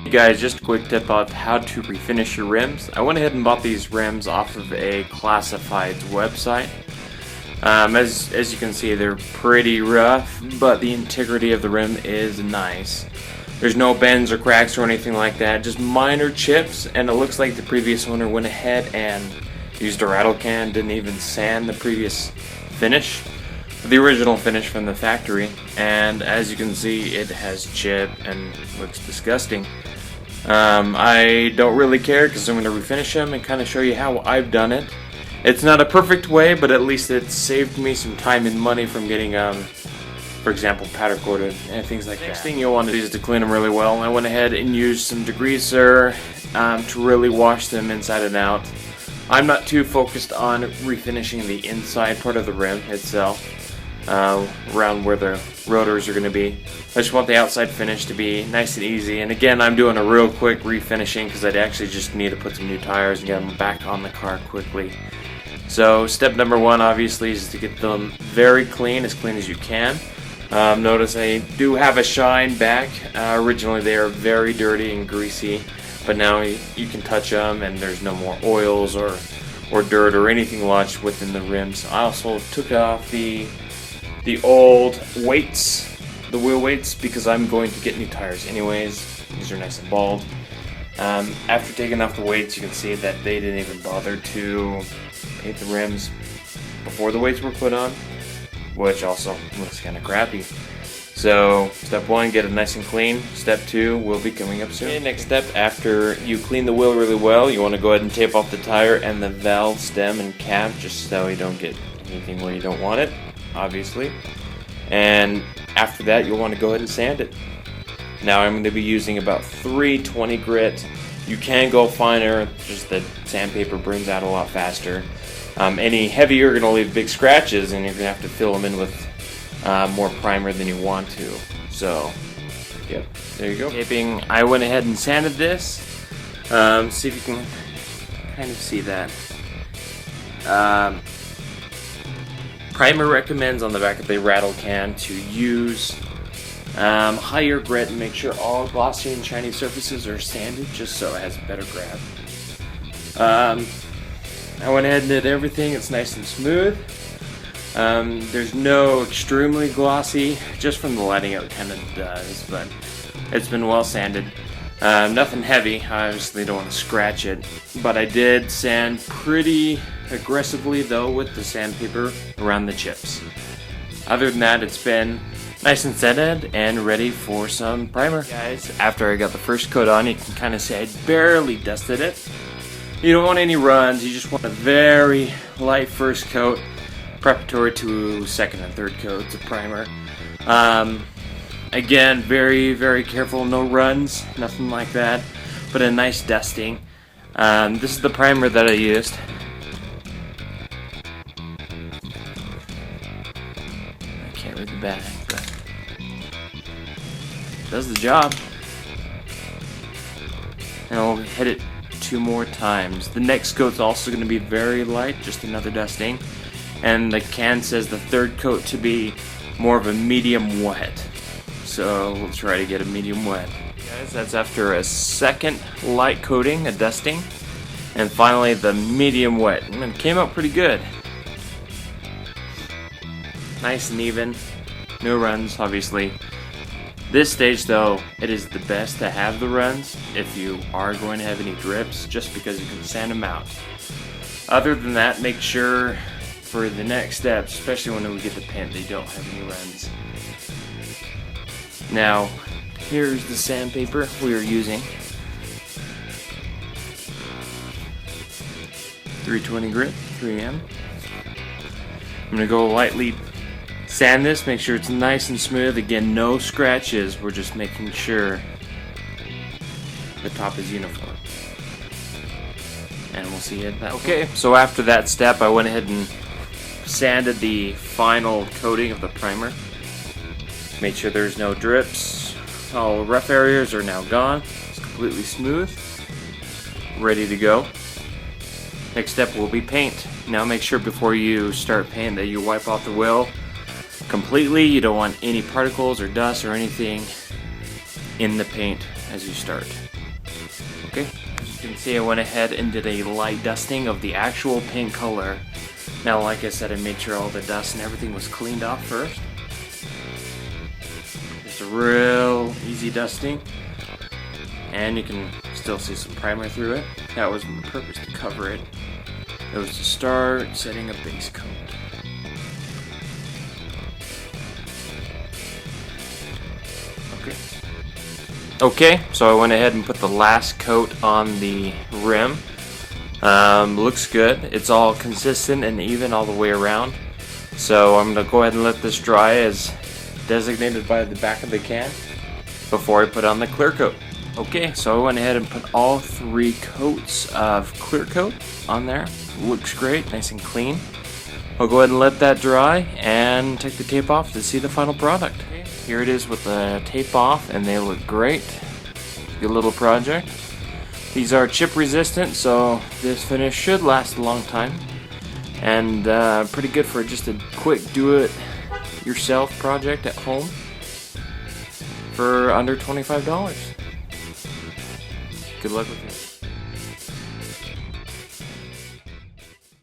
Hey guys, just a quick tip of how to refinish your rims. I went ahead and bought these rims off of a classifieds website. As you can see, they're pretty rough, but the integrity of the rim is nice. There's no bends or cracks or anything like that, just minor chips, and it looks like the previous owner went ahead and used a rattle can, didn't even sand the previous finish, the original finish from the factory, and as you can see, it has chip and looks disgusting. I don't really care because I'm going to refinish them and kind of show you how I've done it. It's not a perfect way, but at least it saved me some time and money from getting, for example, powder coated and things like that. Next thing you'll want to do is to clean them really well. I went ahead and used some degreaser to really wash them inside and out. I'm not too focused on refinishing the inside part of the rim itself, around where the rotors are going to be. I just want the outside finish to be nice and easy, and again, I'm doing a real quick refinishing because I'd actually just need to put some new tires and get them back on the car quickly. So step number one obviously is to get them very clean, as clean as you can. Notice I do have a shine back. Originally they are very dirty and greasy, but now you can touch them and there's no more oils or dirt or anything lodged within the rims. I also took off the old weights, the wheel weights, because I'm going to get new tires anyways. These are nice and bald. After taking off the weights, you can see that they didn't even bother to paint the rims before the weights were put on, which also looks kind of crappy. So step one, get it nice and clean. Step two will be coming up soon. Okay, next step, after you clean the wheel really well, you want to go ahead and tape off the tire and the valve stem and cap, just so you don't get anything where you don't want it, obviously. And after that, you'll want to go ahead and sand it. Now I'm going to be using about 320 grit. You can go finer, just that sandpaper burns out a lot faster. Any heavier, you're going to leave big scratches, and you're going to have to fill them in with more primer than you want to. So, yep, there you go. Taping, I went ahead and sanded this. See if you can kind of see that. Primer recommends on the back of the rattle can to use higher grit and make sure all glossy and shiny surfaces are sanded, just so it has a better grab. I went ahead and did everything. It's nice and smooth. There's no extremely glossy, just from the lighting it kind of does, but it's been well sanded. Nothing heavy, I obviously don't want to scratch it, but I did sand pretty aggressively though with the sandpaper around the chips. Other than that, it's been nice and sanded and ready for some primer. Guys, after I got the first coat on, you can kind of see I barely dusted it. You don't want any runs, you just want a very light first coat, preparatory to second and third coats of primer. Again, very, very careful, no runs, nothing like that, but a nice dusting. This is the primer that I used. I can't read the back, but it does the job. And I'll hit it 2 more times. The next coat's also going to be very light, just another dusting. And the can says the third coat to be more of a medium wet. So we'll try to get a medium wet. Guys, that's after a second light coating, a dusting, and finally the medium wet. And it came out pretty good. Nice and even. No runs, obviously. This stage though, it is the best to have the runs if you are going to have any drips, just because you can sand them out. Other than that, make sure for the next step, especially when we get the paint, they don't have any runs. Now, here's the sandpaper we are using. 320 grit, 3M. I'm going to go lightly sand this, make sure it's nice and smooth. Again, no scratches. We're just making sure the top is uniform. And we'll see it that way. Okay, so after that step, I went ahead and sanded the final coating of the primer. Made sure there's no drips. All rough areas are now gone. It's completely smooth. Ready to go. Next step will be paint. Now make sure before you start paint that you wipe off the wheel completely. You don't want any particles or dust or anything in the paint as you start. you can see, I went ahead and did a light dusting of the actual paint color. Now, like I said, I made sure all the dust and everything was cleaned off first. Just a real easy dusting. And you can still see some primer through it. That was on purpose to cover it. It was to start setting a base coat. Okay, so I went ahead and put the last coat on the rim. Looks good. It's all consistent and even all the way around. So I'm going to go ahead and let this dry as designated by the back of the can before I put on the clear coat. Okay, so I went ahead and put all 3 coats of clear coat on there. Looks great, nice and clean. I'll go ahead and let that dry and take the tape off to see the final product. Here it is with the tape off, and they look great. Good little project. These are chip resistant, so this finish should last a long time. And pretty good for just a quick do-it-yourself project at home for under $25. Good luck with it.